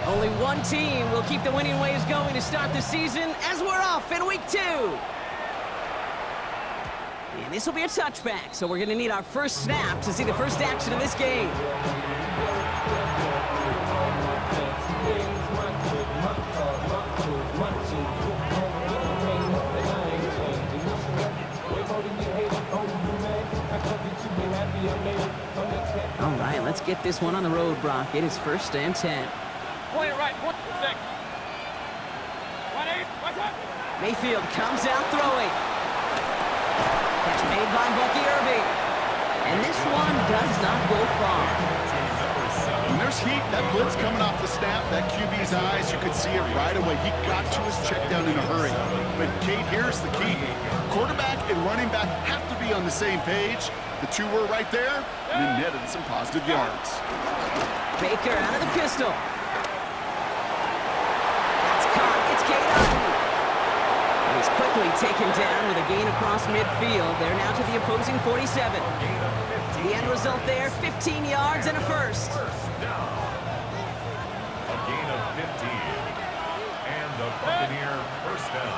Only one team will keep the winning waves going to start the season as we're off in week 2. And this will be a touchback, so we're going to need our first snap to see the first action of this game. All right, let's get this one on the road, Brock. It is 1st and 10. Point it right, point it. Mayfield comes out throwing. Catch made by Bucky Irving. And this one does not go far. When there's heat, that blitz coming off the snap, that QB's eyes, you could see it right away. He got to his check down in a hurry. But, Kate, here's the key. Quarterback and running back have to be on the same page. The two were right there, and he netted some positive yards. Baker out of the pistol. That's caught. It's Kate Otten. He's quickly taken down with a gain across midfield. They're now to the opposing 47. The end result there, 15 yards and a first. A gain of 15. And the Buccaneer first down.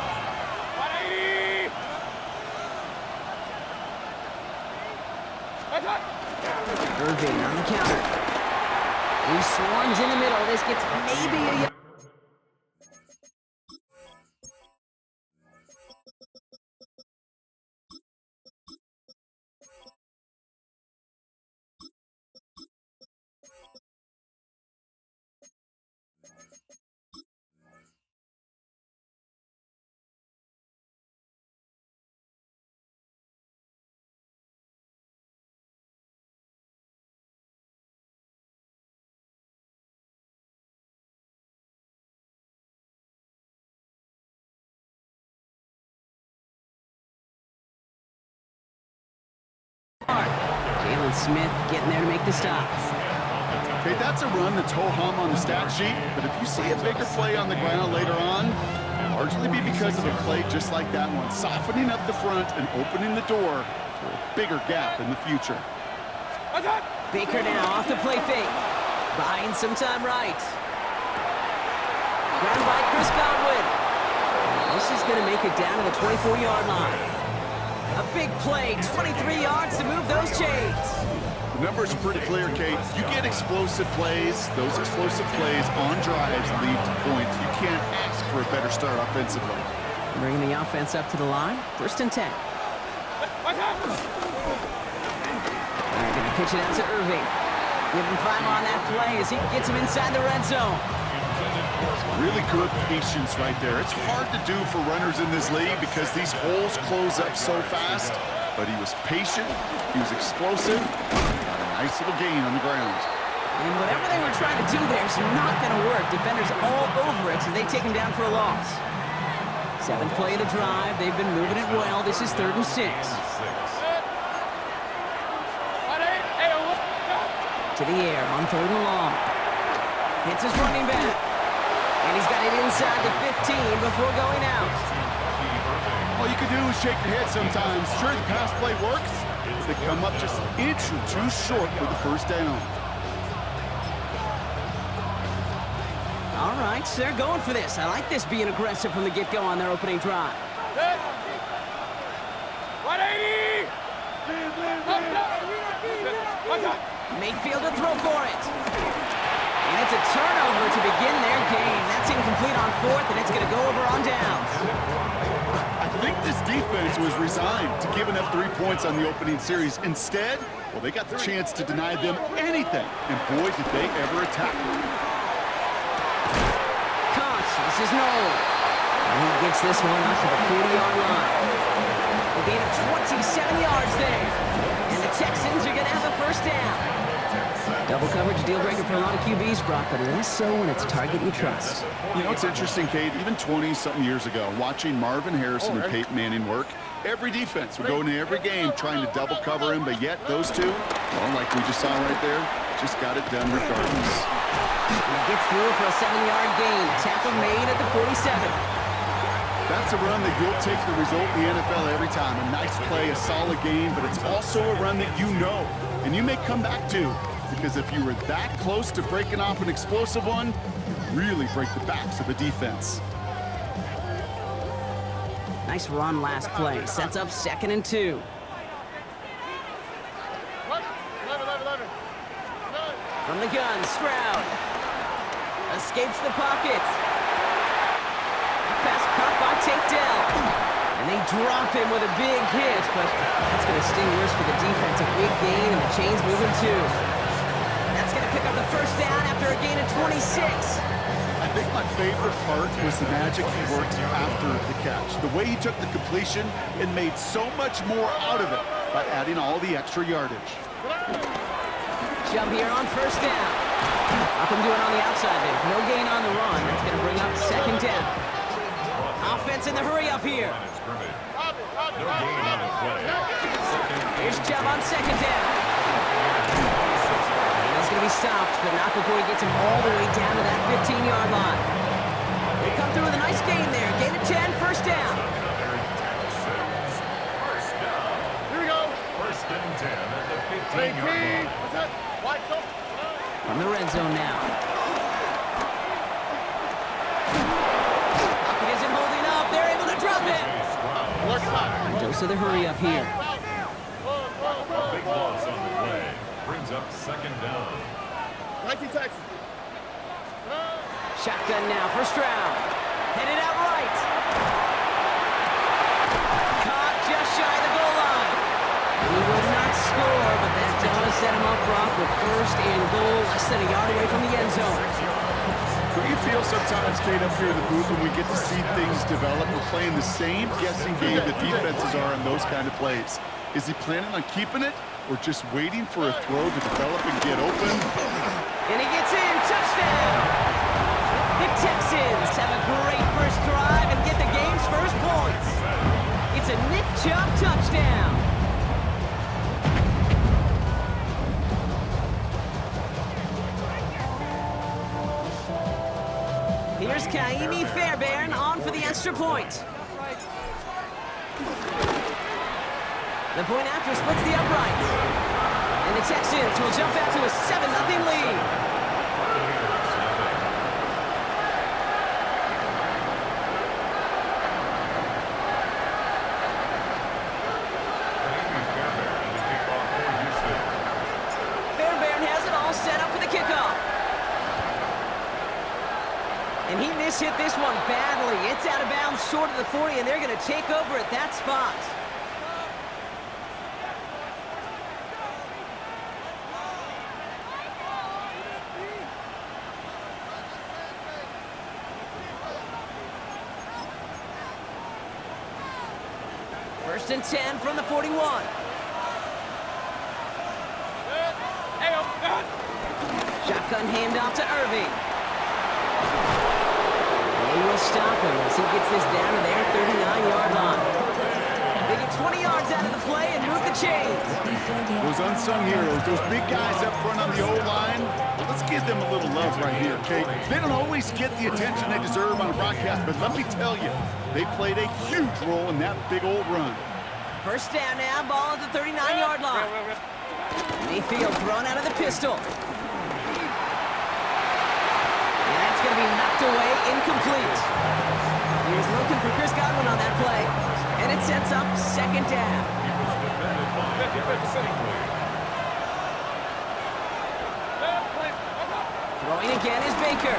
180! Irving on the counter. He swarms in the middle. This gets maybe a yard. Jalen Smith getting there to make the stop. Okay, that's a run that's ho-hum on the stat sheet, but if you see a bigger play on the ground later on, it'll largely be because of a play just like that one, softening up the front and opening the door for a bigger gap in the future. Baker now off the play fake. Buying some time right. Run by Chris Godwin. And this is going to make it down to the 24-yard line. A big play, 23 yards to move those chains. The numbers are pretty clear, Kate. You get explosive plays. Those explosive plays on drives lead to points. You can't ask for a better start offensively. Bringing the offense up to the line. 1st and 10. They're going to pitch it out to Irving. Give him 5 on that play as he gets him inside the red zone. Really good patience right there. It's hard to do for runners in this league because these holes close up so fast. But he was patient, he was explosive, got a nice little gain on the ground. And whatever they were trying to do there is not going to work. Defenders all over it, so they take him down for a loss. 7th play of the drive. They've been moving it well. This is 3rd and 6. To the air on 3rd and long. Hits his running back. And he's got it inside the 15 before going out. All you can do is shake your head sometimes. Sure, the pass play works, but they come up just an inch or two short for the first down. All right, so they're going for this. I like this being aggressive from the get-go on their opening drive. 180! Mayfield to throw for it. And it's a turnover to begin their game. That's incomplete on 4th, and it's going to go over on downs. I think this defense was resigned to giving up 3 points on the opening series. Instead, well, they got the chance to deny them anything, and boy, did they ever attack them. This is Noel. And he gets this one up to the 40-yard line. A gain of 27 yards there. And the Texans are going to have a first down. Double coverage deal breaker for a lot of QBs, Brock, but less so when it's a target you trust. You know, it's interesting, Kate, even 20-something years ago, watching Marvin Harrison and Peyton Manning work, every defense would go into every game trying to double cover him, but yet those two, well, like we just saw right there, just got it done regardless. And he gets through for a 7-yard gain. Tackle made at the 47. That's a run that you'll take the result in the NFL every time. A nice play, a solid game, but it's also a run that you know, and you may come back to. because if you were that close to breaking off an explosive one, you really break the backs of the defense. Nice run last play. Sets up 2nd and 2. From the gun, Stroud. Escapes the pocket. Pass caught by takedown. And they drop him with a big hit, but that's going to sting worse for the defense. A big gain, and the chain's moving too. That's going to pick up the 1st down after a gain of 26. I think my favorite part was the magic he worked after the catch. The way he took the completion and made so much more out of it by adding all the extra yardage. Jump here on 1st down. Nothing doing on the outside there. No gain on the run. That's going to bring up 2nd down. Offense in the hurry up here. No gain on the play. Here's Chubb on 2nd down. And he's going to be stopped, but not before he gets him all the way down to that 15-yard line. They come through with a nice gain there. Gain of 10, 1st down. Here we go. 1st and 10 at the 15-yard line. From the red zone now. Pocket isn't holding up. They're able to drop it. A dose of the hurry up here. Big loss on the play. Brings up 2nd down. Shotgun now for Stroud. Headed out right. Caught just shy of the goal line. He would not score, but that does set him up, Brock, with 1st and goal, less than a yard away from the end zone. Don't you feel sometimes, Kate, up here in the booth when we get to see things develop? We're playing the same guessing game that defenses are on those kind of plays. Is he planning on keeping it or just waiting for a throw to develop and get open? And he gets in. Touchdown! The Texans have a great 1st drive and get the game's 1st points. It's a Nick Chubb touchdown. Here's Kaimi Fairbairn on for the extra point. The point after splits the upright. And the Texans will jump out to a 7-0 lead. Fairbairn has it all set up for the kickoff. And he mishit this one badly. It's out of bounds short of the 40, and they're going to take over at that spot. First and 10 from the 41. Shotgun handoff to Irving. And they will stop him as he gets this down to their 39-yard line. They get 20 yards out of the play and move the chains. Those unsung heroes, those big guys up front on the O-line, let's give them a little love right here, okay? They don't always get the attention they deserve on a broadcast, but let me tell you, they played a huge role in that big old run. First down now, ball at the 39-yard line. Mayfield thrown out of the pistol. And that's going to be knocked away, incomplete. He was looking for Chris Godwin on that play. And it sets up 2nd down. Throwing again is Baker.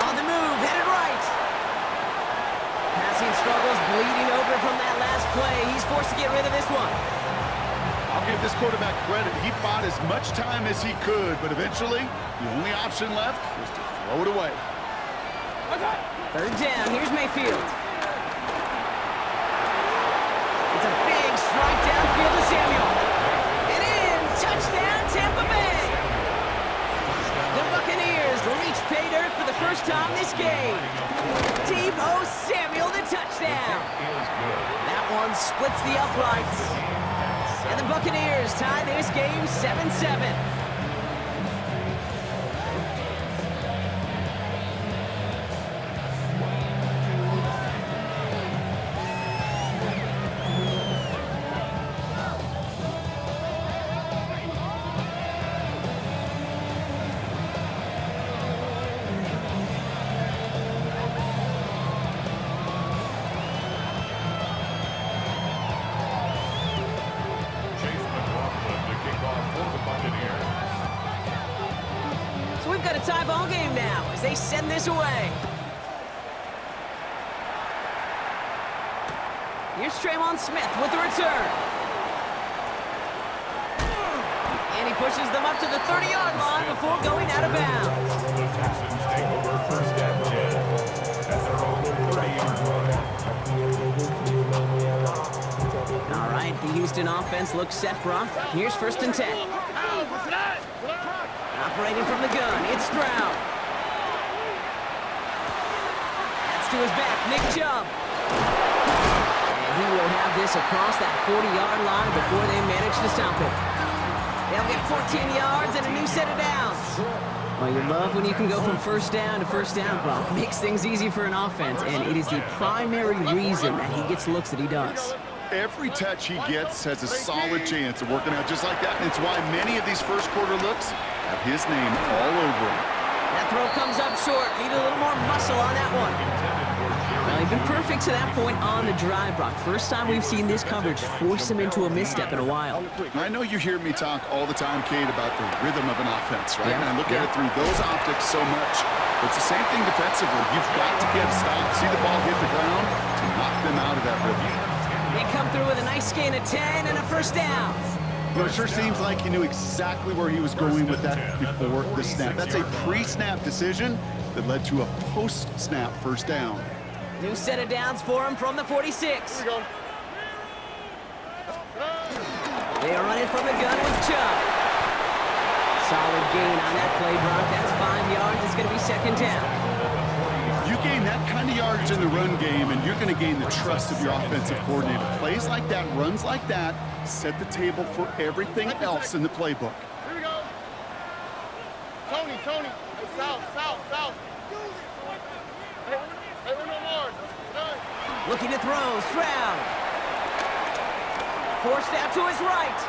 On the move, headed right. Passing struggles bleeding over from that last play. He's forced to get rid of this one. I'll give this quarterback credit. He bought as much time as he could, but eventually, the only option left was to throw it away. 3rd down, here's Mayfield. It's a big strike downfield to Samuel. And in, touchdown Tampa Bay. The Buccaneers reach pay dirt for the first time this game. Deebo Samuel, the touchdown. That one splits the uprights. And the Buccaneers tie this game 7-7. ball game now as they send this away. Here's Traymon Smith with the return. And he pushes them up to the 30-yard line before going out of bounds. The Texans take over first and 10 at their own 30-yard line. All right, the Houston offense looks set, Brock. Here's first and 10. Operating from the gun, it's Stroud. That's to his back, Nick Chubb. And he will have this across that 40-yard line before they manage to stop him. They'll get 14 yards and a new set of downs. Well, you love when you can go from first down to first down, Brock. Makes things easy for an offense, and it is the primary reason that he gets looks that he does. Every touch he gets has a solid chance of working out just like that, and it's why many of these first quarter looks have his name all over them. That throw comes up short. Need a little more muscle on that one. Well, he's been perfect to that point on the drive, Brock. First time we've seen this coverage force him into a misstep in a while. I know you hear me talk all the time, Kate, about the rhythm of an offense, right? Yeah, and I look at it through those optics so much. But it's the same thing defensively. You've got to get a stop, see the ball hit the ground to knock them out of that rhythm. They come through with a nice gain of 10 and a first down. Well, it sure seems like he knew exactly where he was going with that before the snap. That's a pre-snap decision that led to a post-snap first down. New set of downs for him from the 46. They are running from the gun with Chubb. Solid gain on that play, Brock. That's 5 yards. It's going to be second down. You gain that kind of yardage in the run game, and you're going to gain the trust of your offensive coordinator. Plays like that, runs like that, set the table for everything else in the playbook. Here we go. Tony. Hey, south. Hey, we're no more. Done. Looking to throw. Stroud. Forced out to his right.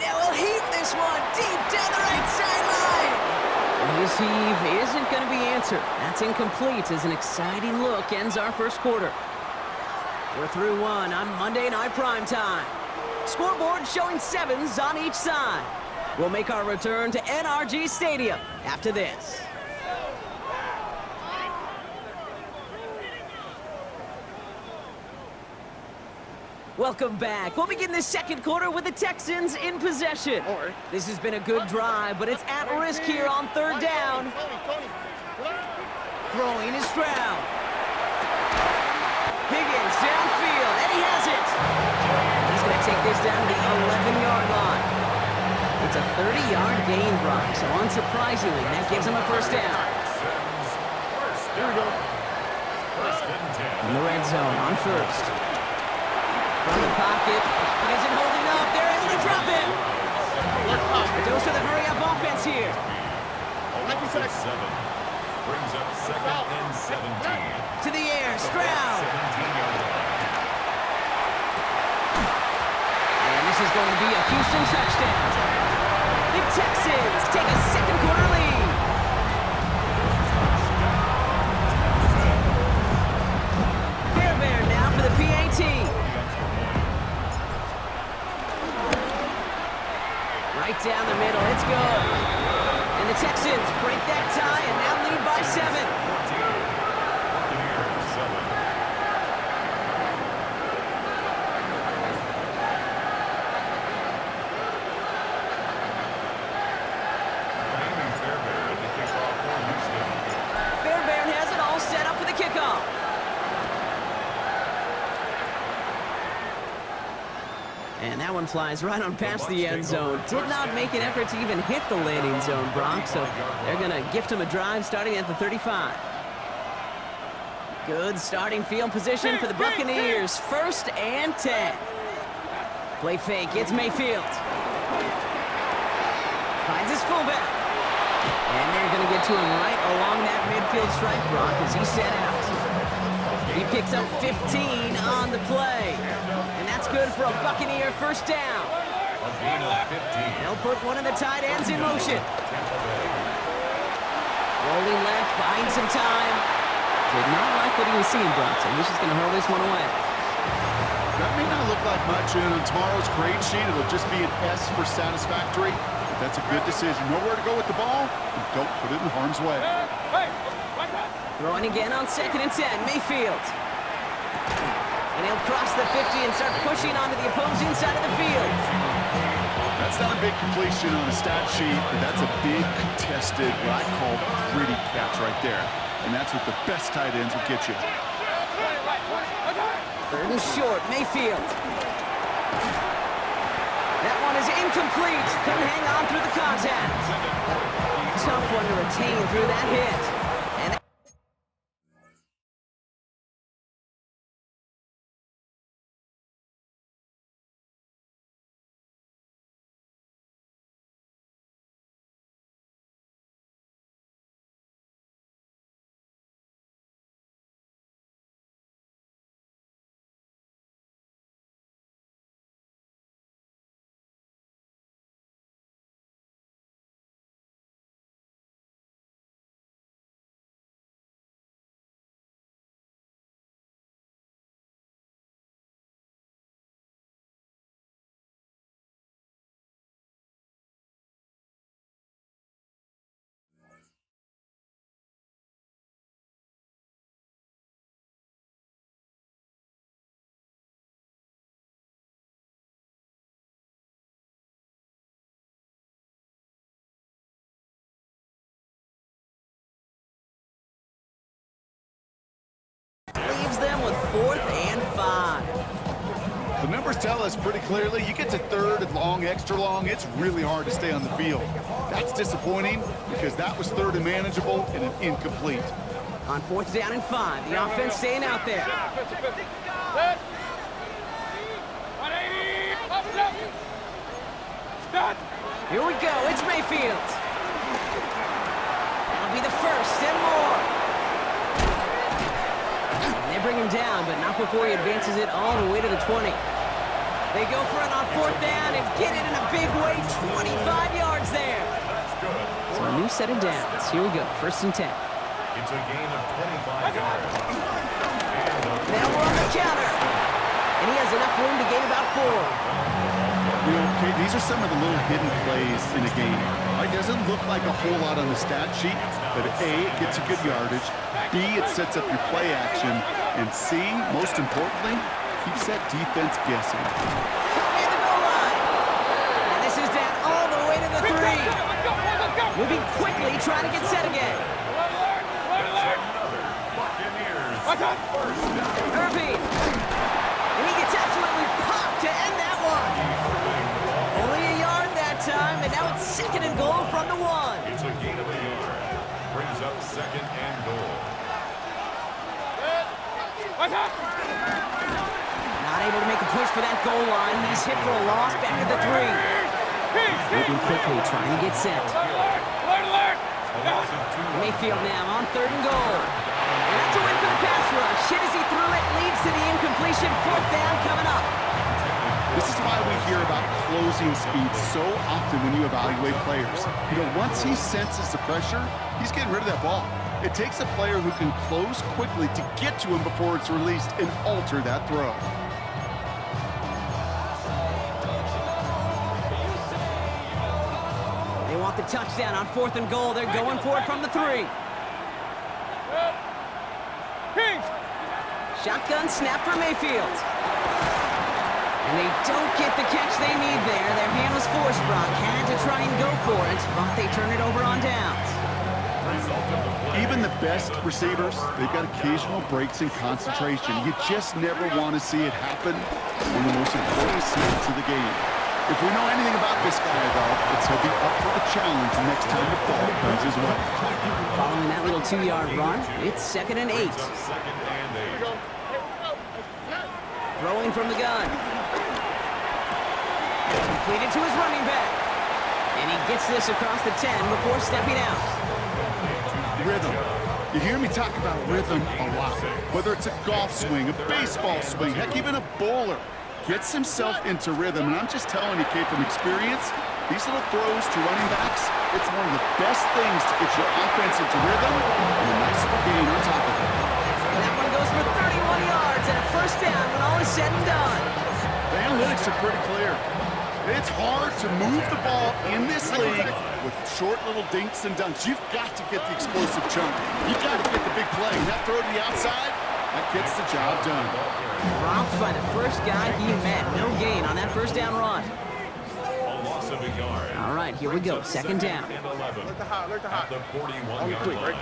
Now he'll heave this one deep down the right sideline. His heave isn't going to be answered. That's incomplete as an exciting look ends our first quarter. We're through one on Monday Night Primetime. Scoreboard showing 7s on each side. We'll make our return to NRG Stadium after this. Welcome back. We'll begin the second quarter with the Texans in possession. This has been a good drive, but it's at risk here on third down. Throwing is Stroud. Higgins downfield, and he has it. He's going to take this down to the 11-yard line. It's a 30-yard gain, Brock, so unsurprisingly, that gives him a first down. Here we go. In the red zone on first. From the pocket, he isn't holding up. They're able to drop him. A dose of the hurry-up offense here. 7 brings up second and 17. To the air, Stroud. 17-yard line. And this is going to be a Houston touchdown. The Texans take a second quarter lead. Fairbairn now for the PAT. Right down the middle, it's good. And the Texans break that tie and now lead by 7. Fairbairn has it all set up for the kickoff. And that one flies right on past the end zone. Did not make an effort to even hit the landing zone, Bronx. So they're going to gift him a drive starting at the 35. Good starting field position for the Buccaneers. First and 10. Play fake. It's Mayfield. Finds his fullback. And they're going to get to him right along that midfield stripe, Brock, as he set out. He picks up 15 on the play. And that's good for a Buccaneer first down. They'll put one of the tight ends in motion. Rolling left, buying some time. Did not like what he was seeing, Brock, so he's just going to hurl this one away. That may not look like much, and on tomorrow's grade sheet, it'll just be an S for satisfactory. That's a good decision. Know where to go with the ball, and don't put it in harm's way. Hey, right back. Throwing again on 2nd and 10, Mayfield. And he'll cross the 50 and start pushing onto the opposing side of the field. That's not a big completion on a stat sheet, but that's a big contested, what I call gritty catch right there. And that's what the best tight ends will get you. 3rd and short, Mayfield. That one is incomplete. Couldn't hang on through the contact. Tough one to retain through that hit. And leaves them with 4th and 5. The numbers tell us pretty clearly, you get to 3rd and long, extra long, it's really hard to stay on the field. That's disappointing because that was 3rd and manageable and an incomplete. On 4th down and 5, the offense staying out there. Set. 180. Up, up. Start. Here we go, it's Mayfield. That'll be the 1st and more. And they bring him down, but not before he advances it all the way to the 20. They go for it on 4th down and get it in a big way, 25 yards there. So a new set of downs. Here we go, 1st and 10. It's a gain of 25 yards. Now we're on the counter. And he has enough room to gain about 4. You know, okay, these are some of the little hidden plays in a game. It doesn't look like a whole lot on the stat sheet, but A, it gets a good yardage, B, it sets up your play action, and C, most importantly, keeps that defense guessing. Near the goal line. And this is down all the way to the 3. Let's go. Moving quickly, trying to get set again. Buccaneers. Watch out. Irving. And he gets absolutely popped to end that one. Only a yard that time, and now it's 2nd and goal from the 1. It's a gain of a yard. Brings up 2nd and goal. Watch out. Not able to make a push for that goal line. He's hit for a loss back at the 3. Moving quickly, trying to get set. Alert. Mayfield now on 3rd and goal. And that's a win for the pass rush. Hit as he threw it, leads to the incompletion. 4th down coming up. This is why we hear about closing speed so often when you evaluate players. You know, once he senses the pressure, he's getting rid of that ball. It takes a player who can close quickly to get to him before it's released and alter that throw. They want the touchdown on 4th and goal. They're going for it from the 3. Shotgun snap for Mayfield. And they don't get the catch they need there. Their hand was forced, Brock. Had to try and go for it, but they turn it over on downs. Even the best receivers, they've got occasional breaks in concentration. You just never want to see it happen on the most important snaps of the game. If we know anything about this guy, though, it's he'll be up for the challenge next time the ball comes his way. Following that little 2-yard run, it's 2nd and 8. Throwing from the gun. Completed to his running back. And he gets this across the 10 before stepping out. Rhythm. You hear me talk about rhythm a lot. Whether it's a golf swing, a baseball swing, heck, even a bowler. Gets himself into rhythm, and I'm just telling you, Kate, from experience, these little throws to running backs, it's one of the best things to get your offense into rhythm and a nice little gain on top of it. And that one goes for 31 yards and a 1st down when all is said and done. The analytics are pretty clear. It's hard to move the ball in this league with short little dinks and dunks. You've got to get the explosive chunk. You've got to get the big play. That throw to the outside, that gets the job done. Dropped by the first guy he met. No gain on that first down run. A loss of a yard. All right, here we go. Second down. And 11 Look the hot, look the hot. at the 41-yard line.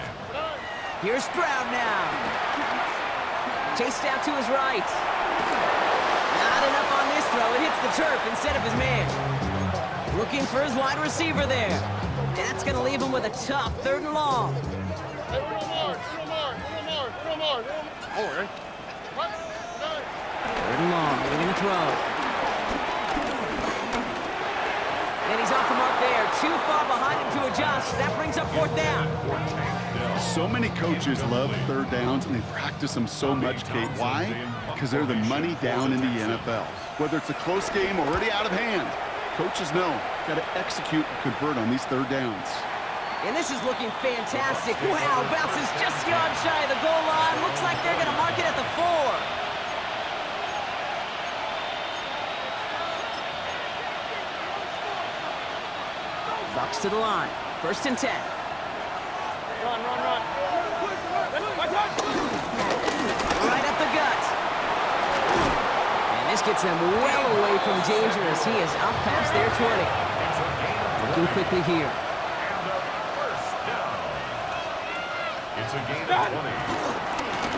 Here's Stroud now. Chased out to his right. Not enough on this throw. It hits the turf instead of his man. Looking for his wide receiver there. That's going to leave him with a tough 3rd and long. Hey, Uno more. Oh, right. What? 3rd and long. They're going to throw. And he's off the mark there. Too far behind him to adjust. That brings up 4th down. So many coaches love 3rd downs, and they practice them so much, Kate. Why? Because they're the money down in the NFL. Whether it's a close game already out of hand, coaches know got to execute and convert on these 3rd downs. And this is looking fantastic. Wow, bounces just yard shy of the goal line. Looks like they're going to mark it at the 4. Bucks to the line. 1st and 10. Run. Right up the gut. And this gets them well away from danger as he is up past their 20. Looking quickly here. It's a gain of 20.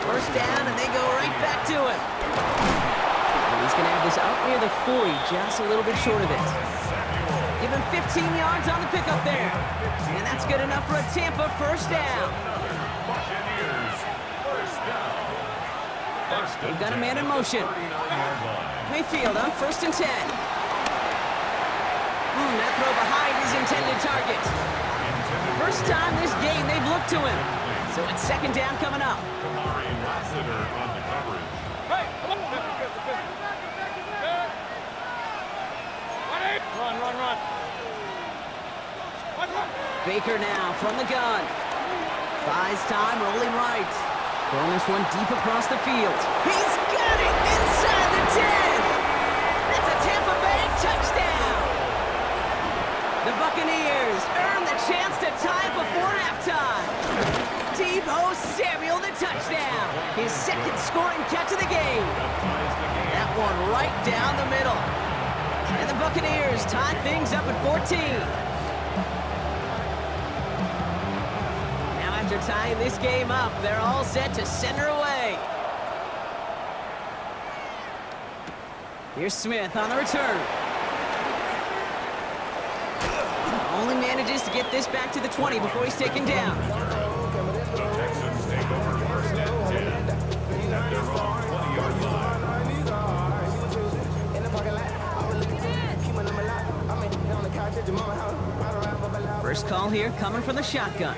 First down, and they go right back to him. And he's going to have this up near the 40, just a little bit short of it. Give him 15 yards on the pickup there. And that's good enough for a Tampa 1st down. Buccaneers, 1st down. They've got a man in motion. Mayfield on 1st and 10. That throw behind his intended target. First time this game they've looked to him. So it's 2nd down coming up. Kamari Lassiter on the coverage. Hey, come on. Run. Baker now from the gun. Buys time, rolling right. Throwing this one deep across the field. He's got it inside the 10. That's a Tampa Bay touchdown. The Buccaneers earn the chance to tie it before halftime. Deebo Samuel, the touchdown. His 2nd scoring catch of the game. That one right down the middle. And the Buccaneers tie things up at 14. Now after tying this game up, they're all set to send her away. Here's Smith on the return. Only manages to get this back to the 20 before he's taken down. The Texans take over 1st and 10 at their own 20-yard line. First call here coming from the shotgun.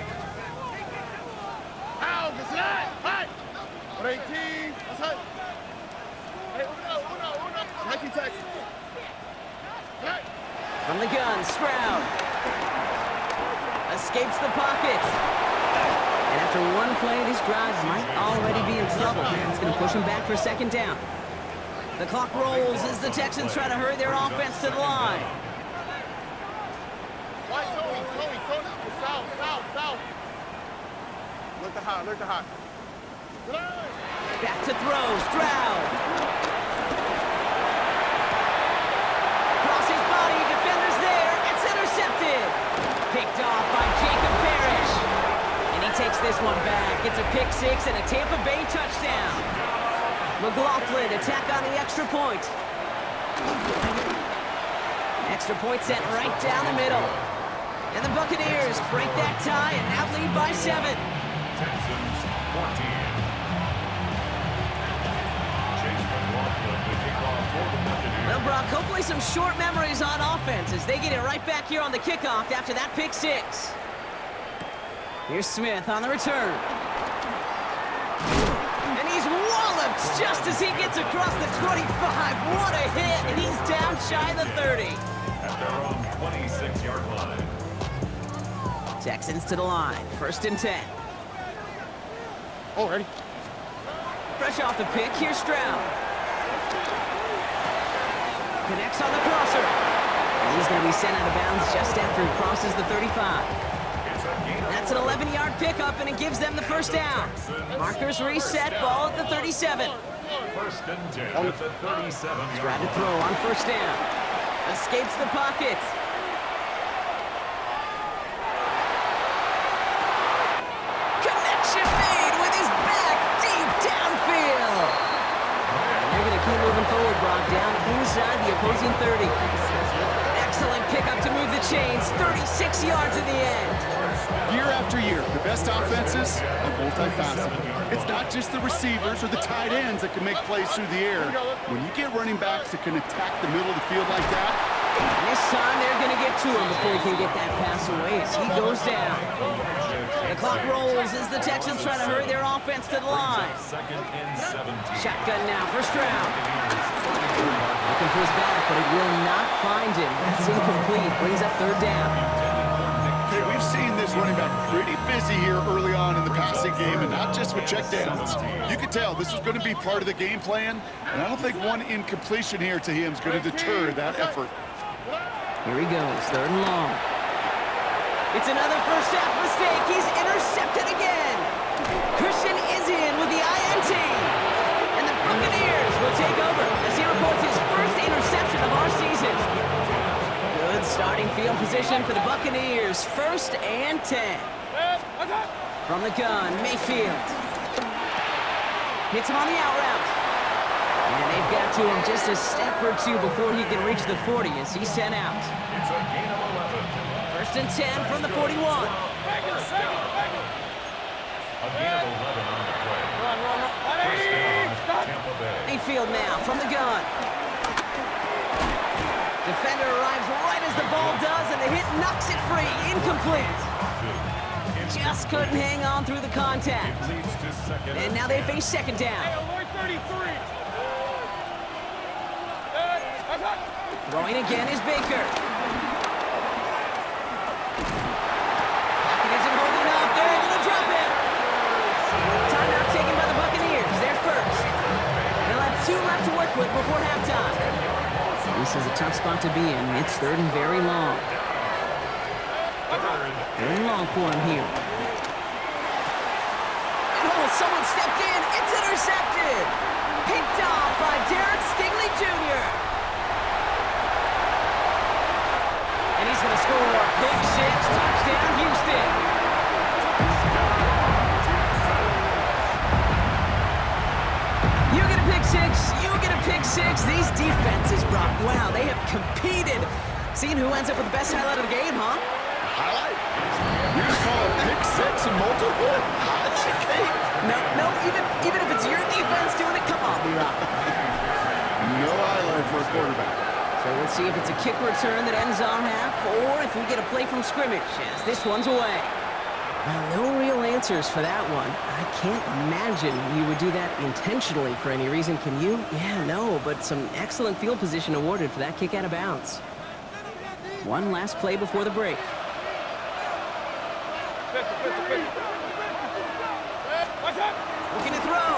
Out, it's not. Hot. 118. That's hot. Hey, Uno. 19 Texas. Hot. From the gun, Stroud. Escapes the pocket. And after one play, this drive might already be in trouble. It's going to push him back for 2nd down. The clock rolls as the Texans try to hurry their offense to the line. White, Tony. South. Look the hot. Back to throw, Stroud. Across his body, defenders there. It's intercepted. Picked off by Jacob Parrish. And he takes this one back. It's a pick 6 and a Tampa Bay touchdown. McLaughlin attack on the extra point. Extra point set right down the middle. And the Buccaneers break that tie and now lead by 7. Texans 14. Chase McLaughlin to kick off for the Buccaneers. Well, Brock, hopefully some short memories on offense as they get it right back here on the kickoff after that pick 6. Here's Smith on the return. And he's walloped just as he gets across the 25. What a hit, and he's down shy of the 30. At their own 26-yard line. Texans to the line, 1st and 10. Oh, ready. Fresh off the pick, here's Stroud. Connects on the crosser. And he's going to be sent out of bounds just after he crosses the 35. That's an 11-yard pickup, and it gives them the first down. Markers reset, ball at the 37. First and 10 at the 37. Tried to throw on first down. Escapes the pocket. Connection made with his back deep downfield. And they're going to keep moving forward, Brock, down inside the opposing 30. Excellent pickup to move the chains. 36 yards in the end. Year after year, the best offenses are multifaceted. It's not just the receivers or the tight ends that can make plays through the air. When you get running backs that can attack the middle of the field like that, And this time they're going to get to him before he can get that pass away as he goes down. The clock rolls as the Texans try to hurry their offense to the line. Second and 17. Shotgun now, first round. Looking for his back, but it will not find him. That's incomplete. Brings up third down. okay, we've seen this running back pretty busy here early on in the passing game, and not just with checkdowns. You could tell this was going to be part of the game plan, and I don't think one incompletion here to him is going to deter that effort. Here he goes, third and long. It's another first half mistake. He's intercepted again. Christian is in with the INT. And the Buccaneers will take over as he reports his first interception of our season. Good starting field position for the Buccaneers. First and 10. From the gun, Mayfield. Hits him on the out route. And they've got to him just a step or two before he can reach the 40 as he's sent out. It's a gain of 11. First and 10 from the 41. A gain of 11 on the play. First down, Tampa Bay. Mayfield now from the gun. Defender arrives right as the ball does, and the hit knocks it free. Incomplete. Just couldn't hang on through the contact. Leads to second. And now they face second down. Throwing again is Baker. Pocket isn't holding up. They're able to drop it. Timeout taken by the Buccaneers. They're first. They'll have 2 left to work with before halftime. This is a tough spot to be in. It's third and very long. Third and long for him here. And oh, someone stepped in. It's intercepted. Picked off by Derek Stingley Jr. And he's going to score. Pick 6, touchdown, Houston. You get a pick 6. You get a pick 6. These defenses, Brock, wow, they have competed. Seeing who ends up with the best highlight of the game, huh? Highlight? You just call it pick 6 and multiple? Highlight, Kate? No, even if it's your defense doing it, come on, B-Rock. No highlight for a quarterback. So we'll see if it's a kick return that ends our half, or if we get a play from scrimmage, as this one's away. Well, no real answers for that one. I can't imagine you would do that intentionally for any reason, can you? Yeah, no, but some excellent field position awarded for that kick out of bounds. One last play before the break. Looking to throw.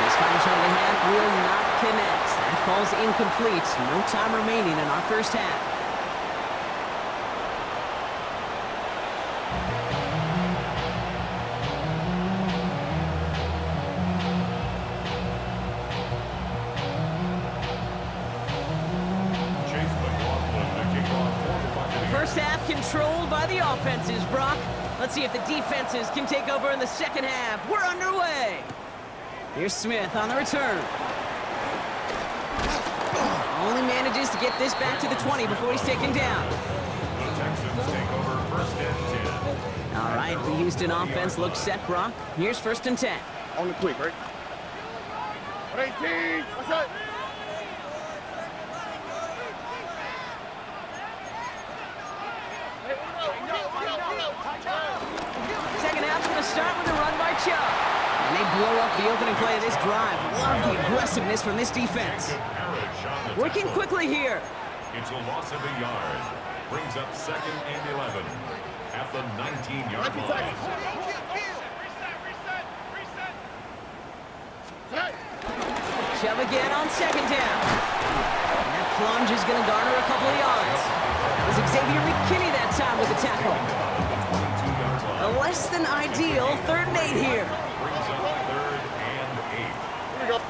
This final shot of the half will not connect. That falls incomplete. No time remaining in our first half. First half controlled by the offenses, Brock. Let's see if the defenses can take over in the second half. We're underway. Here's Smith on the return. Only manages to get this back to the 20 before he's taken down. The Texans take over first and 10. All right, the Houston offense looks set, Brock. Here's first and 10. On the quick, right? 18. What's up? Second half's going to start with a run by Chubb. And they blow up the opening play of this drive. Love the aggressiveness from this defense. Working quickly here. It's a loss of a yard. Brings up second and 11 at the 19-yard line. shove again on second down. And that plunge is going to garner a couple of yards. That was Xavier McKinney that time with the tackle. A less than ideal 3rd and 8 here. Brings up 3rd and 8.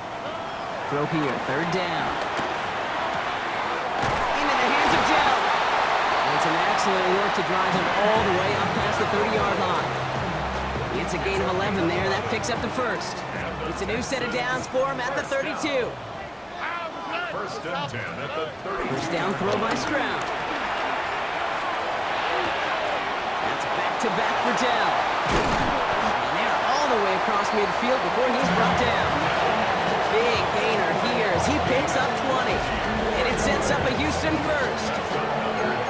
Throw here, 3rd down. Into the hands of Dell. And some excellent work to drive him all the way up past the 30-yard line. It's a gain of 11 there. That picks up the first. It's a new set of downs for him at the 32. 1st and 10 at the 30. First down throw by Stroud. That's back-to-back for Dell. And they're all the way across midfield before he's brought down. Big gainer here as he picks up 20. And it sets up a Houston first.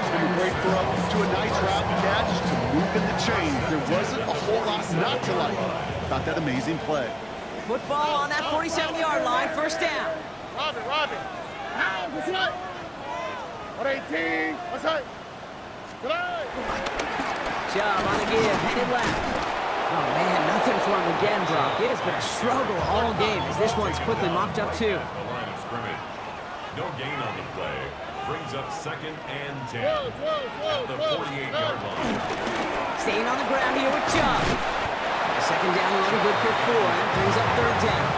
From a great throw to a nice route catch to moving the chains. There wasn't a whole lot not to like about that amazing play. Football on that 47-yard line, first down. Robin. What's right? 118. What's right? Good. Job on the give, headed left. Oh man, nothing for him again, Brock. It has been a struggle all game as this one's quickly mopped up too. At the line of scrimmage. No gain on the play. Brings up 2nd and 10. At the 48-yard line. Staying on the ground here with Job. Second down run, good for 4. That brings up 3rd down.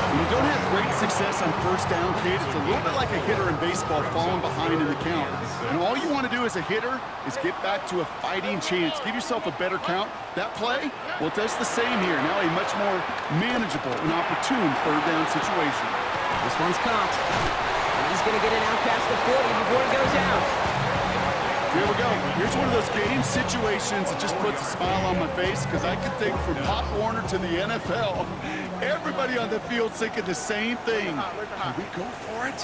When you don't have great success on 1st down, kid, it's a little bit like a hitter in baseball falling behind in the count. And all you want to do as a hitter is get back to a fighting chance. Give yourself a better count. That play, well, it does the same here. Now a much more manageable and opportune 3rd down situation. This one's caught. And he's going to get it out past the 40 before he goes out. Here we go. Here's one of those game situations that just puts a smile on my face because I can think from Pop Warner to the NFL, everybody on the field's thinking the same thing. Can we go for it?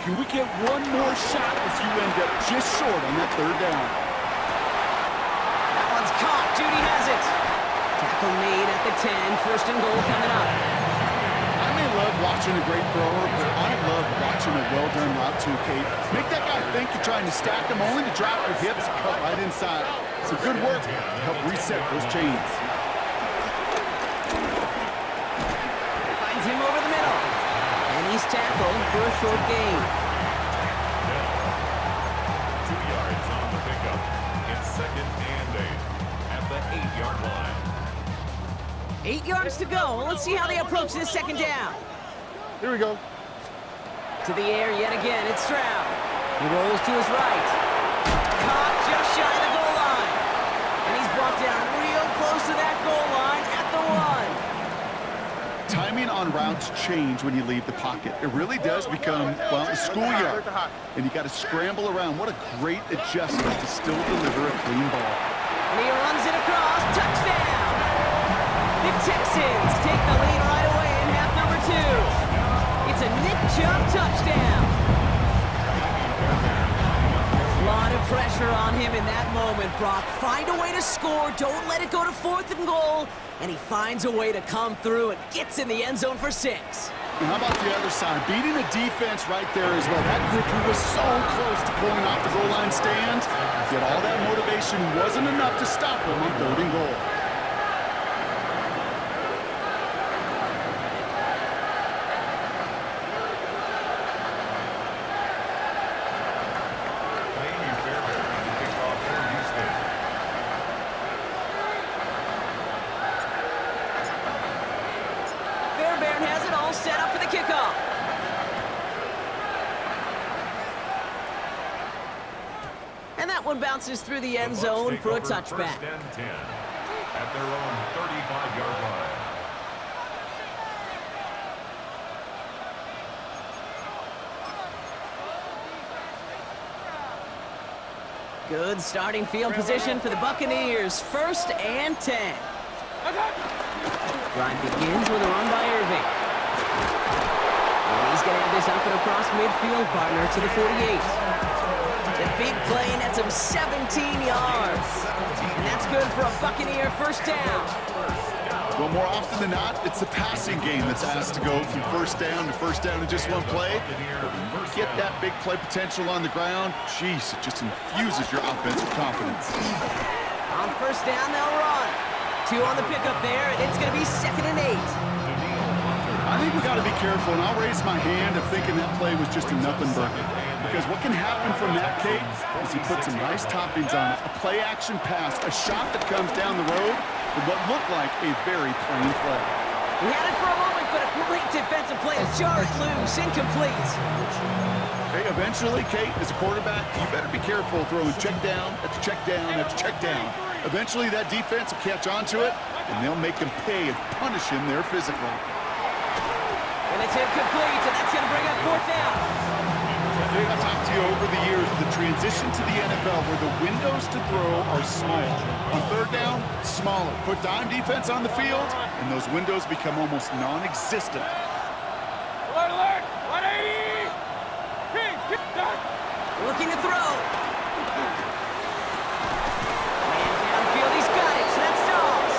Can we get one more shot as you end up just short on that 3rd down? That one's caught. Judy has it. Tackle made at the 10. 1st and goal coming up. I may love watching a great thrower, but I love watching a well-done route too, Kate. Make that guy think you're trying to stack him only to drop your hips and cut right inside. Some good work to help reset those chains. Finds him over the middle. And he's tackled for a short gain. 2 yards on the pickup. It's 2nd and 8 at the 8-yard line. 8 yards to go. Let's see how they approach this second down. Here we go. To the air yet again. It's Stroud. He rolls to his right. Caught just shy of the goal line. And he's brought down real close to that goal line at the 1. Timing on routes change when you leave the pocket. It really does become, well, a schoolyard. And you got to scramble around. What a great adjustment to still deliver a clean ball. And he runs it across. Touchdown! The Texans take the lead right away in half number 2. It's a Nick Chubb touchdown. A lot of pressure on him in that moment, Brock. Find a way to score. Don't let it go to 4th and goal. And he finds a way to come through and gets in the end zone for 6. And how about the other side? Beating the defense right there as well. That group who was so close to pulling off the goal line stand, yet all that motivation wasn't enough to stop him on 3rd and goal. Set up for the kickoff. And that one bounces through the end zone for a touchback. 1st and 10 at their own 35-yard line. Good starting field position for the Buccaneers. 1st and 10. Drive begins with a run by Irving. And he's going to have this up and across midfield, partner, to the 48. The big play nets him 17 yards. And that's good for a Buccaneer 1st down. Well, more often than not, it's the passing game that's asked to go from 1st down to 1st down in just one play. But when you get that big play potential on the ground, jeez, it just infuses your offensive confidence. On 1st down, they'll run. 2 on the pickup there, and it's going to be 2nd and 8. I think we got to be careful, and I'll raise my hand of thinking that play was just a nothing burger. Because what can happen from that, Kate, is he puts some nice toppings on it. A play-action pass, a shot that comes down the road for what looked like a very plain play. He had it for a moment, but a great defensive play to jar it loose, incomplete. Hey, eventually, Kate, as a quarterback, you better be careful throwing check down after check down after check down. Eventually, that defense will catch on to it, and they'll make him pay and punish him there physically. And it's incomplete, and that's going to bring up fourth down. I've talked to you over the years, the transition to the NFL where the windows to throw are small. On third down, smaller. Put dime defense on the field, and those windows become almost non-existent. Alert, alert! 180! Kings, get that! Looking to throw. Man downfield, he's got it, so that's Dobbs.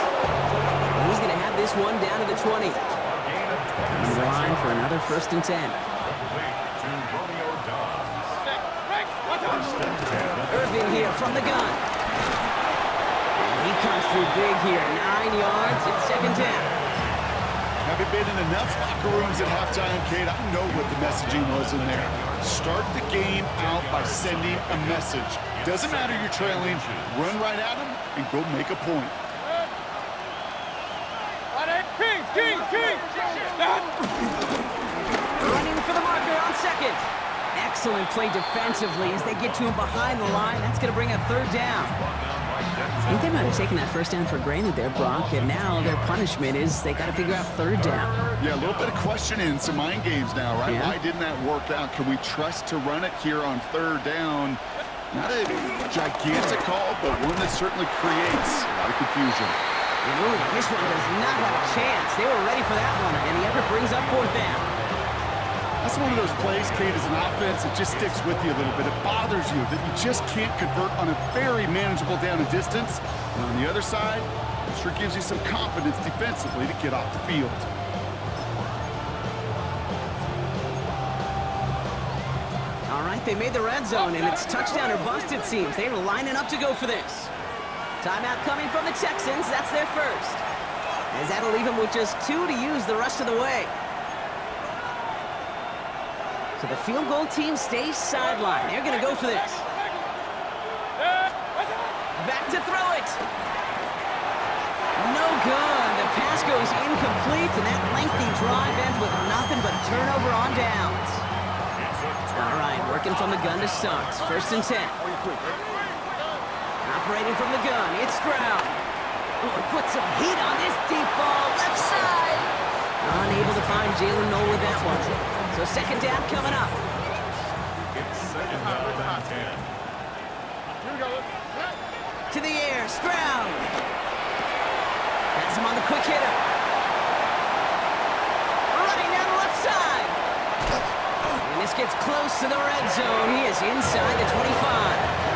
And he's going to have this one down to the 20. Coming to the line for another 1st and 10. Irving here from the gun. And he comes through big here. 9 yards at 2nd down. Having been in enough locker rooms at halftime, Kate, I know what the messaging was in there. Start the game out by sending a message. Doesn't matter you're trailing, run right at them and go make a point. Kings! Running for the marker on 2nd. Excellent play defensively as they get to him behind the line. That's going to bring up 3rd down. I think they might have taken that 1st down for granted there, Brock, and now their punishment is they got to figure out 3rd down. Yeah, a little bit of questioning, some mind games now, right? Yeah. Why didn't that work out? Can we trust to run it here on 3rd down? Not a gigantic call, but one that certainly creates a lot of confusion. And ooh, this one does not have a chance. They were ready for that one, and the effort brings up 4th down. That's one of those plays, Kate, as an offense, it just sticks with you a little bit. It bothers you that you just can't convert on a very manageable down and distance. And on the other side, it sure gives you some confidence defensively to get off the field. All right, they made the red zone, and it's touchdown or bust, it seems. They were lining up to go for this. Timeout coming from the Texans. That's their first. As that'll leave them with just 2 to use the rest of the way. So the field goal team stays sidelined. They're going to go for this. Back to throw it. No good. The pass goes incomplete, and that lengthy drive ends with nothing but a turnover on downs. All right, working from the gun to start. 1st and 10. Operating from the gun, it's Stroud. Oh, put some heat on this deep ball, left side. Unable to find Jalen Noel with that one. So 2nd down coming up. It's 2nd down and 10. Here we go. To the air, Stroud. Has him on the quick hitter. Running down the left side. And this gets close to the red zone. He is inside the 25.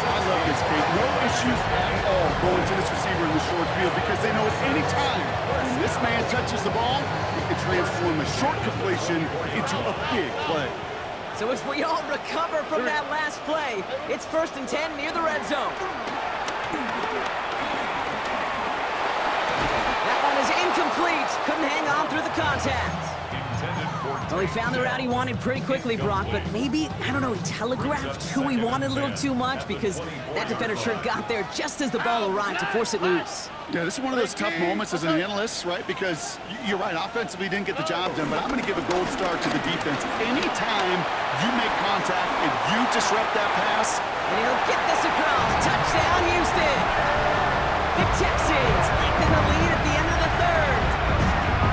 I love this, Kate. No issues at all going to this receiver in the short field because they know at any time when this man touches the ball, he can transform a short completion into a big play. So as we all recover from that last play, it's 1st and 10 near the red zone. That one is incomplete. Couldn't hang on through the contact. Well, he found the route he wanted pretty quickly, Brock, but maybe, I don't know, he telegraphed who he wanted a little too much because that defender sure got there just as the ball arrived to force it loose. Yeah, this is one of those tough moments as an analyst, right? Because you're right, offensively didn't get the job done, but I'm going to give a gold star to the defense. Anytime you make contact and you disrupt that pass. And he'll get this across. Touchdown, Houston. The Texans lengthen the lead at the end of the 3rd.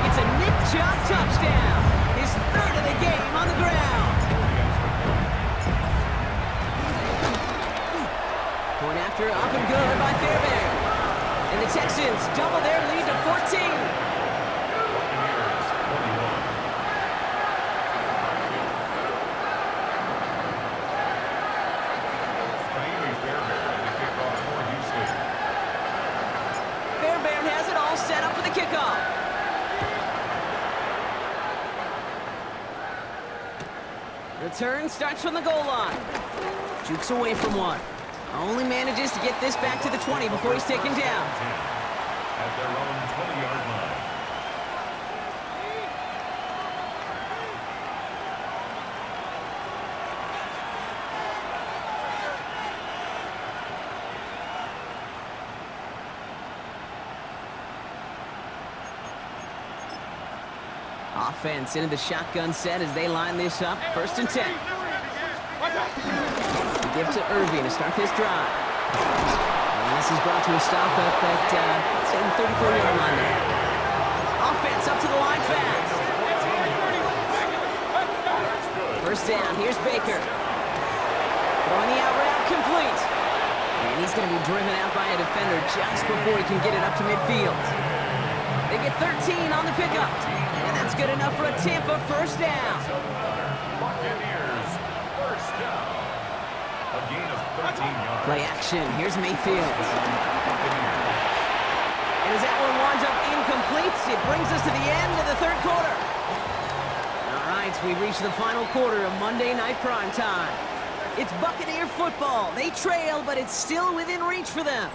It's a Nick Chubb touchdown. His 3rd of the game on the ground. Point after up and good by Fairbairn. And the Texans double their lead to 14. Fairbairn has it all set up for the kickoff. Return starts from the goal line. Jukes away from one. Only manages to get this back to the 20 before he's taken down. At their own 20-yard line. Offense into the shotgun set as they line this up. 1st and 10. They give to Irving to start this drive. And this is brought to a stop up at, say, the 34-yard line there. Offense up to the line fast. 1st down. Here's Baker. Throwing the out route complete. And he's going to be driven out by a defender just before he can get it up to midfield. They get 13 on the pickup. And that's good enough for a Tampa 1st down. Buccaneers, 1st down. A gain of 13 yards. Play action. Here's Mayfield. And as that one winds up incomplete, it brings us to the end of the 3rd quarter. All right, we've reached the final quarter of Monday Night Primetime. It's Buccaneer football. They trail, but it's still within reach for them.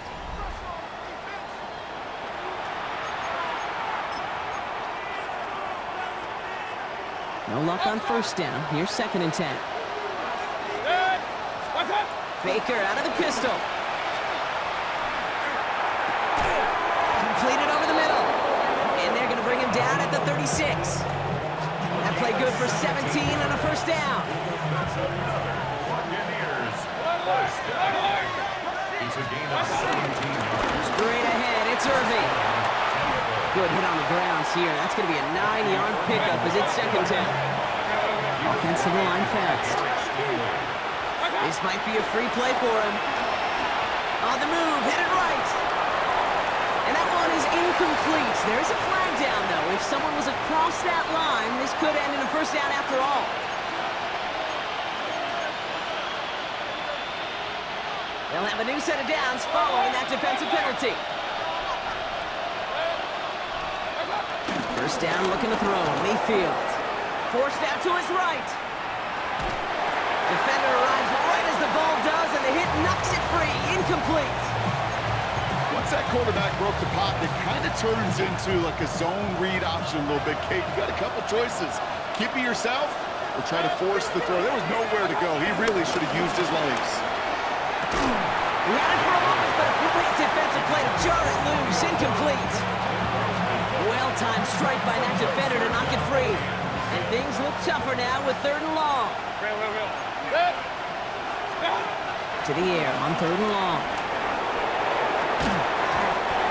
No luck on 1st down. Here's 2nd and 10. Baker out of the pistol. Completed over the middle. And they're going to bring him down at the 36. That play good for 17 and a 1st down. Buccaneers, 1st down. It's a gain of 17 yards. Straight ahead, it's Irving. Good hit on the grounds here. That's going to be a 9-yard pickup as it's 2nd down. Offensive line fast. This might be a free play for him. On the move, headed right. And that one is incomplete. There's a flag down, though. If someone was across that line, this could end in a 1st down after all. They'll have a new set of downs following that defensive penalty. 1st down, looking to throw. Mayfield. Forced out to his right. Defender arrives right as the ball does, and the hit knocks it free. Incomplete. Once that quarterback broke the pocket, kind of turns into like a zone read option a little bit. Kate, you got a couple choices. Keep it yourself or try to force the throw. There was nowhere to go. He really should have used his legs. We had it for a moment, but a great defensive play to jar it loose. Incomplete. Well-timed strike by that defender to knock it free. And things look tougher now with 3rd and long. To the air on 3rd and long.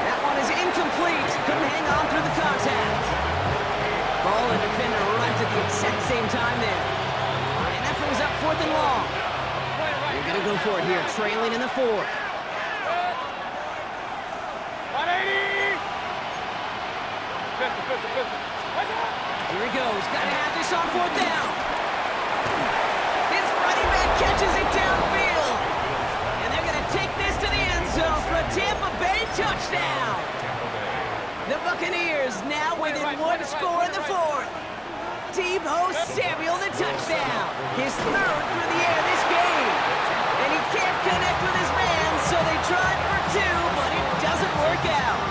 That one is incomplete. Couldn't hang on through the contact. Ball and defender arrived at the exact same time there. And that brings up 4th and long. They're going to go for it here, trailing in the 4th. 180! Here he goes. Got to have this on 4th down. His running back catches it downfield. And they're going to take this to the end zone for a Tampa Bay touchdown. The Buccaneers now within 1 score in the 4th. Deebo Samuel, the touchdown. His 3rd through the air this game. And he can't connect with his man, so they tried for 2, but it doesn't work out.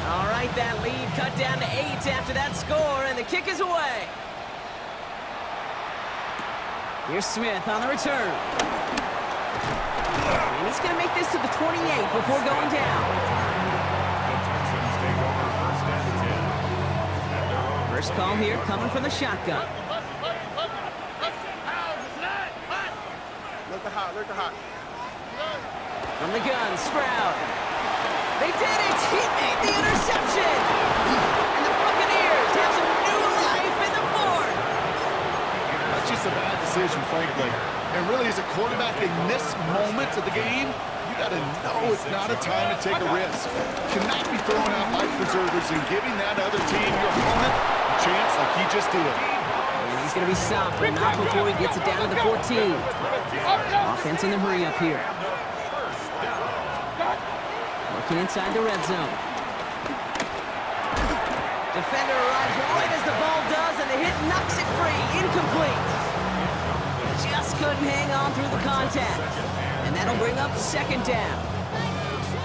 All right, that lead cut down to 8 after that score, and the kick is away. Here's Smith on the return. And he's going to make this to the 28 before going down. First call here coming from the shotgun. Look hot. From the gun, Stroud. They did it! He made the interception! And the Buccaneers have some new life in the 4th! That's just a bad decision, frankly. And really, as a quarterback in this moment of the game, you got to know it's not a time to take a risk. Cannot be throwing out life preservers and giving that other team, your opponent, a chance like he just did. And he's going to be stopped, but not before he gets it down to the 14. Offense in the hurry up here. Working inside the red zone. Defender arrives right as the ball does, and the hit knocks it free. Incomplete. Just couldn't hang on through the contact. And that'll bring up 2nd down.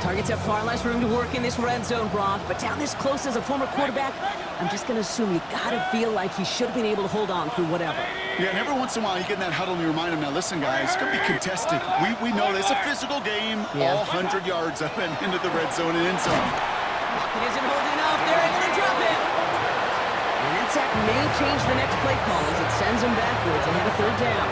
Targets have far less room to work in this red zone, Brock, but down this close as a former quarterback, I'm just going to assume you got to feel like he should have been able to hold on through whatever. Yeah, and every once in a while you get in that huddle and you remind him, now listen, guys, it's going to be contested. We know this. It's a physical game, all 100 yards up and into the red zone and end zone. It isn't holding up. They're able to drop it. And that sack may change the next play call as it sends him backwards ahead of third down.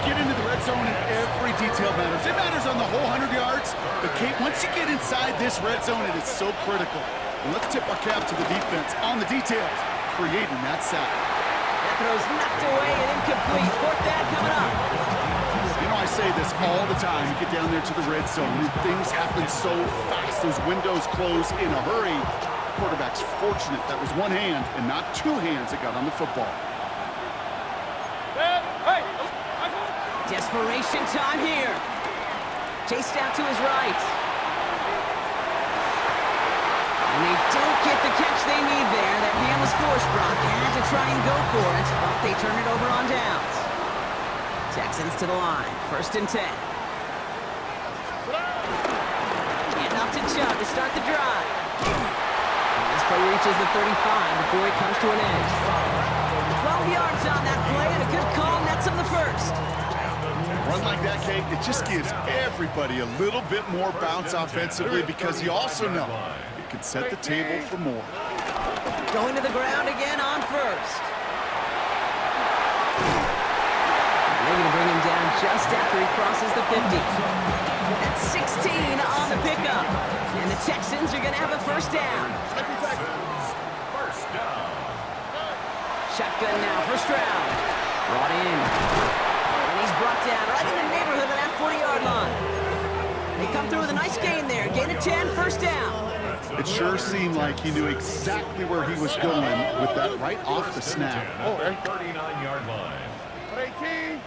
Get into the red zone and every detail matters. It matters on the whole 100 yards. But, Kate, once you get inside this red zone, it is so critical. And let's tip our cap to the defense on the details, creating that sack. That throw's knocked away and incomplete. Fourth down coming up. You know, I say this all the time. You get down there to the red zone, and things happen so fast. Those windows close in a hurry. The quarterback's fortunate that was one hand and not two hands that got on the football. Hey! Desperation time here. Chased out to his right. And they don't get the catch they need there. That man was forced. Brock had to try and go for it, but they turn it over on downs. Texans to the line. 1st and 10. And off to Chubb to start the drive. And this play reaches the 35 before it comes to an end. 12 yards on that play and a good call. Nets him the first. Run like that, Kate, it just gives everybody a little bit more bounce offensively because you also know it can set the table for more. Going to the ground again on first. And they're going to bring him down just after he crosses the 50. That's 16 on the pickup. And the Texans are going to have a first down. First down. Shotgun now for Stroud. Brought in. He's brought down right in the neighborhood of that 40-yard line. They come through with a nice gain there. Gain of 10, first down. It sure seemed like he knew exactly where he was going with that right off the snap. Oh, 39-yard line. 18.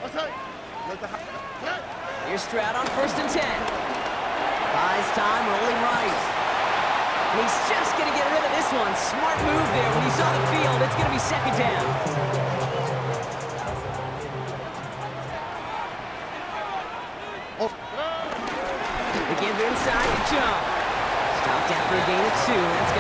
Here's Stroud on 1st and 10. Buys time, rolling right. And he's just going to get rid of this one. Smart move there. When he saw the field, it's going to be 2nd down. They give inside to Chubb. Stopped after a gain of 2. That's